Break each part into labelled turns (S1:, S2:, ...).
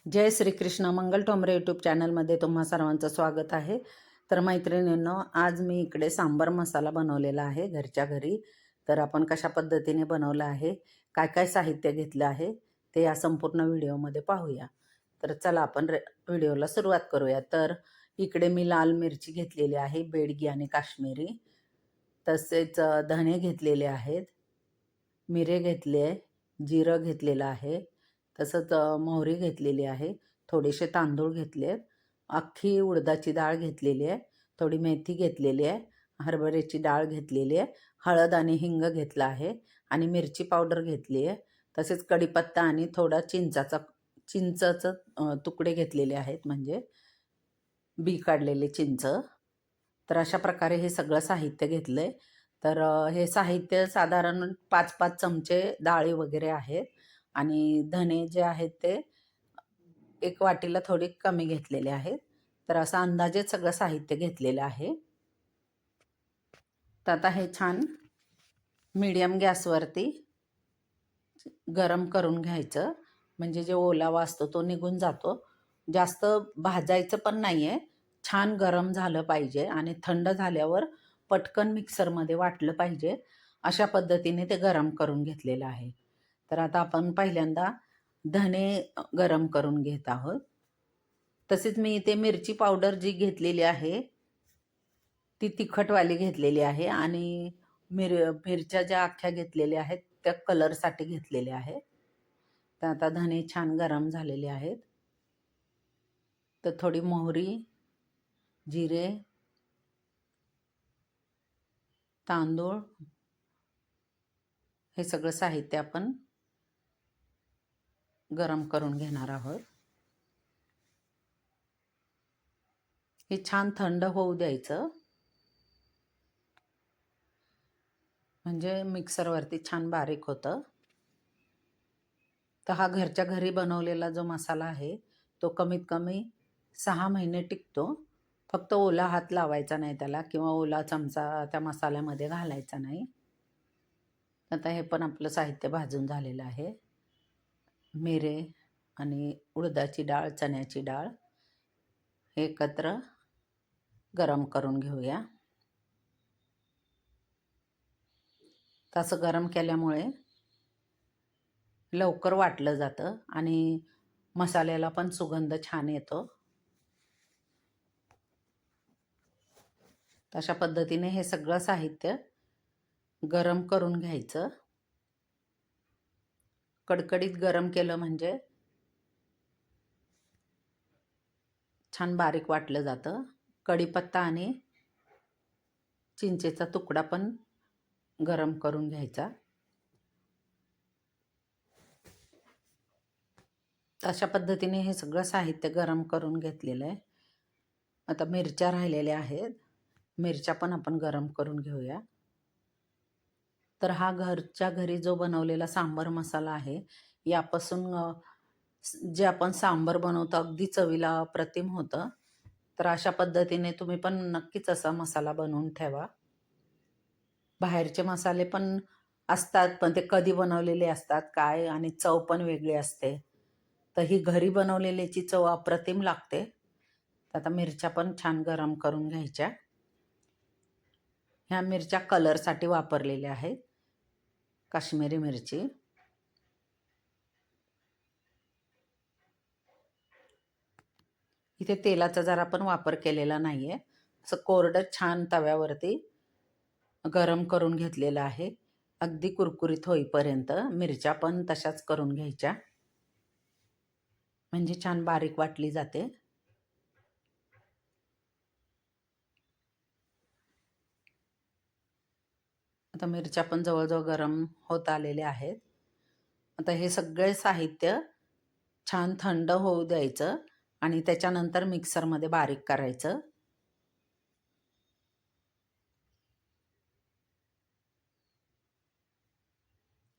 S1: जय श्रीकृष्ण. मंगल Thombare YouTube चॅनलमध्ये तुम्हा सर्वांचं स्वागत आहे. तर मैत्रिणींनो, आज मी इकडे सांबर मसाला बनवलेला आहे घरच्या घरी. तर आपण कशा पद्धतीने बनवला आहे, काय काय साहित्य घेतलं आहे, ते या संपूर्ण व्हिडिओमध्ये पाहूया. तर चला आपण व्हिडिओला सुरुवात करूया. तर इकडे मी लाल मिरची घेतलेली आहे, बेडगी आणि काश्मीरी. तसेच धणे घेतलेले आहेत, मिरे घेतले, जिरं घेतलेलं आहे, तसंच मोहरी घेतलेली आहे, थोडेसे तांदूळ घेतले, अख्खी उडदाची डाळ घेतलेली आहे, थोडी मेथी घेतलेली आहे, हरभऱ्याची डाळ घेतलेली आहे, हळद आणि हिंग घेतला आहे आणि मिरची पावडर घेतली आहे. तसेच कढीपत्ता आणि थोडा चिंचाचं तुकडे घेतलेले आहेत, म्हणजे बी काढलेले चिंच. तर अशा प्रकारे हे सगळं साहित्य घेतलंय. तर हे साहित्य साधारण 5-5 चमचे डाळी वगैरे आहेत आणि धने जे आहेत ते एक वाटीला थोडी कमी घेतलेले आहेत. तर असं अंदाजे सगळं साहित्य घेतलेलं आहे. तर आता हे छान मीडियम गॅसवरती गरम करून घ्यायचं, म्हणजे जे ओलावा असतो तो निघून जातो. जास्त भाजायचं पण नाही आहे, छान गरम झालं पाहिजे आणि थंड झाल्यावर पटकन मिक्सरमध्ये वाटलं पाहिजे, अशा पद्धतीने ते गरम करून घेतलेलं आहे. तर आता आपण पहिल्यांदा धने गरम करून घेत आहोत. तसेच मी इथे मिरची पावडर जी घेतलेली आहे ती तिखटवाली घेतलेली आहे आणि मिरच्या ज्या अख्ख्या घेतलेल्या आहेत त्या कलरसाठी घेतलेल्या आहेत. तर आता धने छान गरम झालेले आहेत. तर थोडी मोहरी, जिरे, तांदूळ हे सगळं साहित्य आपण गरम करून घेणार आहोत. हे छान थंड होऊ द्यायचं, म्हणजे मिक्सरवरती छान बारीक होतं. तर हा घरच्या घरी बनवलेला जो मसाला आहे तो कमीत कमी 6 महिने टिकतो. फक्त ओला हात लावायचा नाही त्याला, किंवा ओला चमचा त्या मसाल्यामध्ये घालायचा नाही. आता हे पण आपलं साहित्य भाजून झालेलं आहे. मिरे आणि उडदाची डाळ, चण्याची डाळ हे एकत्र गरम करून घेऊया. तसं गरम केल्यामुळे लवकर वाटलं जातं आणि मसाल्याला पण सुगंध छान येतो. तशा पद्धतीने हे सगळं साहित्य गरम करून घ्यायचं. कडकडीत गरम केलं म्हणजे छान बारीक वाटलं जातं. कढीपत्ता आणि चिंचेचा तुकडा पण गरम करून घ्यायचा. अशा पद्धतीने हे सगळं साहित्य गरम करून घेतलेलं आहे. आता मिरच्या राहिलेल्या आहेत, मिरच्या पण आपण गरम करून घेऊया. तर हा घरच्या घरी जो बनवलेला सांबर मसाला आहे, यापासून जे आपण सांबर बनवतो अगदी चवीला अप्रतिम होतं. तर अशा पद्धतीने तुम्ही पण नक्कीच असा मसाला बनवून ठेवा. बाहेरचे मसाले पण असतात, पण ते कधी बनवलेले असतात काय, आणि चव पण वेगळी असते. तर ही घरी बनवलेल्याची चव अप्रतिम लागते. आता मिरच्या पण छान गरम करून घ्यायच्या. ह्या मिरच्या कलरसाठी वापरलेल्या आहेत, काश्मीरी मिरची. इथे तेलाचा जरा पण वापर केलेला नाही आहे. असं कोरडं छान तव्यावरती गरम करून घेतलेलं आहे, अगदी कुरकुरीत होईपर्यंत. मिरच्या पण तशाच करून घ्यायच्या, म्हणजे छान बारीक वाटली जाते. आता मिरच्या पण जवळजवळ गरम होत आलेल्या आहेत. आता हे सगळे साहित्य छान थंड होऊ द्यायचं आणि त्याच्यानंतर मिक्सरमध्ये बारीक करायचं.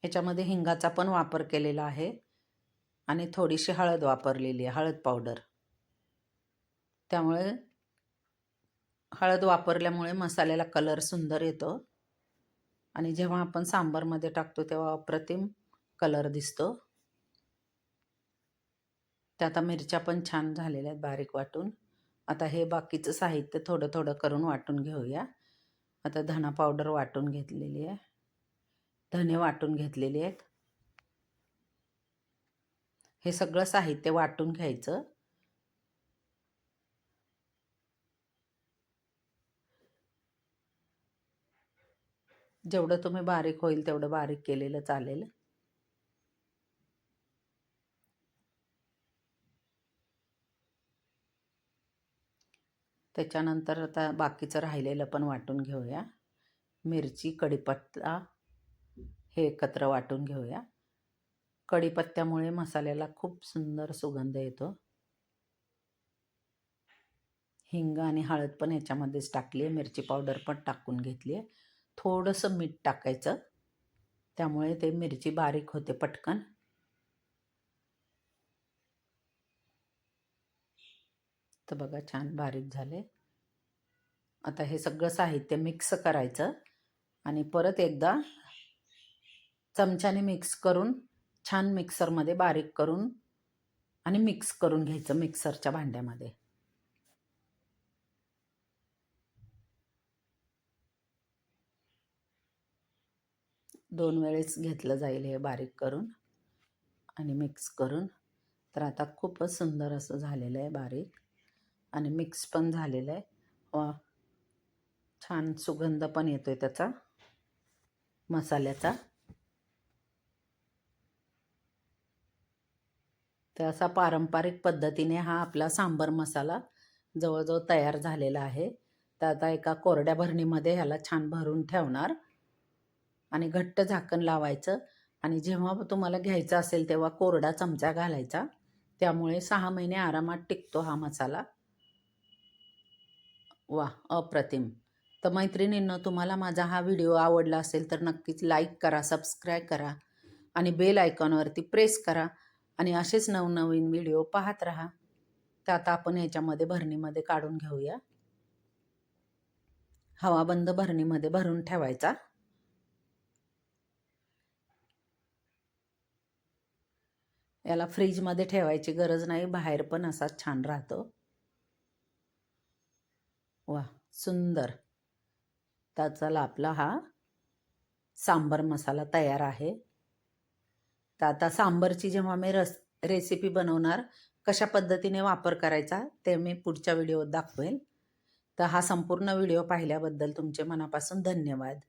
S1: ह्याच्यामध्ये हिंगाचा पण वापर केलेला आहे आणि थोडीशी हळद वापरलेली आहे, हळद पावडर. त्यामुळे हळद वापरल्यामुळे मसाल्याला कलर सुंदर येतो आणि जेव्हा आपण सांबारमध्ये टाकतो तेव्हा अप्रतिम कलर दिसतो. त्या आता मिरच्या पण छान झालेल्या आहेत बारीक वाटून. आता हे बाकीचं साहित्य थोडं थोडं करून वाटून घेऊया. आता धना पावडर वाटून घेतलेली आहे, धने वाटून घेतलेली आहेत. हे सगळं साहित्य वाटून घ्यायचं. जेवढं तुम्ही बारीक होईल तेवढं बारीक केलेलं चालेल. त्याच्यानंतर आता बाकीचं राहिलेलं पण वाटून घेऊया. मिरची, कढीपत्ता हे एकत्र वाटून घेऊया. कढीपत्त्यामुळे मसाल्याला खूप सुंदर सुगंध येतो. हिंग आणि हळद पण याच्यामध्येच टाकली आहे. मिरची पावडर पण टाकून घेतली आहे. थोडंसं मीठ टाकायचं, त्यामुळे ते मिरची बारीक होते पटकन. तर बघा छान बारीक झाले. आता हे सगळं साहित्य मिक्स करायचं आणि परत एकदा चमच्याने मिक्स करून छान मिक्सरमध्ये बारीक करून आणि मिक्स करून घ्यायचं मिक्सरच्या भांड्यामध्ये. दोन वेळेस घेतलं जाईल हे बारीक करून आणि मिक्स करून. तर आता खूपच सुंदर असं झालेलं आहे बारीक आणि मिक्स पण झालेलं आहे. व छान सुगंध पण येतोय त्याचा मसाल्याचा. तर असा पारंपरिक पद्धतीने हा आपला सांबर मसाला जवळजवळ तयार झालेला आहे. तर आता एका कोरड्या भरणीमध्ये ह्याला छान भरून ठेवणार आणि घट्ट झाकण लावायचं आणि जेव्हा तुम्हाला घ्यायचा असेल तेव्हा कोरडा चमचा घालायचा. त्यामुळे 6 महिने आरामात टिकतो हा मसाला. वा, अप्रतिम. तर मैत्रिणींनो, तुम्हाला माझा हा व्हिडिओ आवडला असेल तर नक्कीच लाईक करा, सबस्क्राईब करा आणि बेल आयकॉनवरती प्रेस करा आणि असेच नवनवीन व्हिडिओ पाहत राहा. तर आता आपण ह्याच्यामध्ये भरणीमध्ये काढून घेऊया. हवाबंद भरणीमध्ये भरून ठेवायचा. याला फ्रीजमध्ये ठेवायची गरज नाही, बाहेर पण असा छान राहतो. वा, सुंदर. तर चला, आपला हा सांबर मसाला तयार आहे. तर आता सांबरची जेव्हा मी रेसिपी बनवणार, कशा पद्धतीने वापर करायचा ते मी पुढच्या व्हिडिओत दाखवेल. तर हा संपूर्ण व्हिडिओ पाहिल्याबद्दल तुमचे मनापासून धन्यवाद.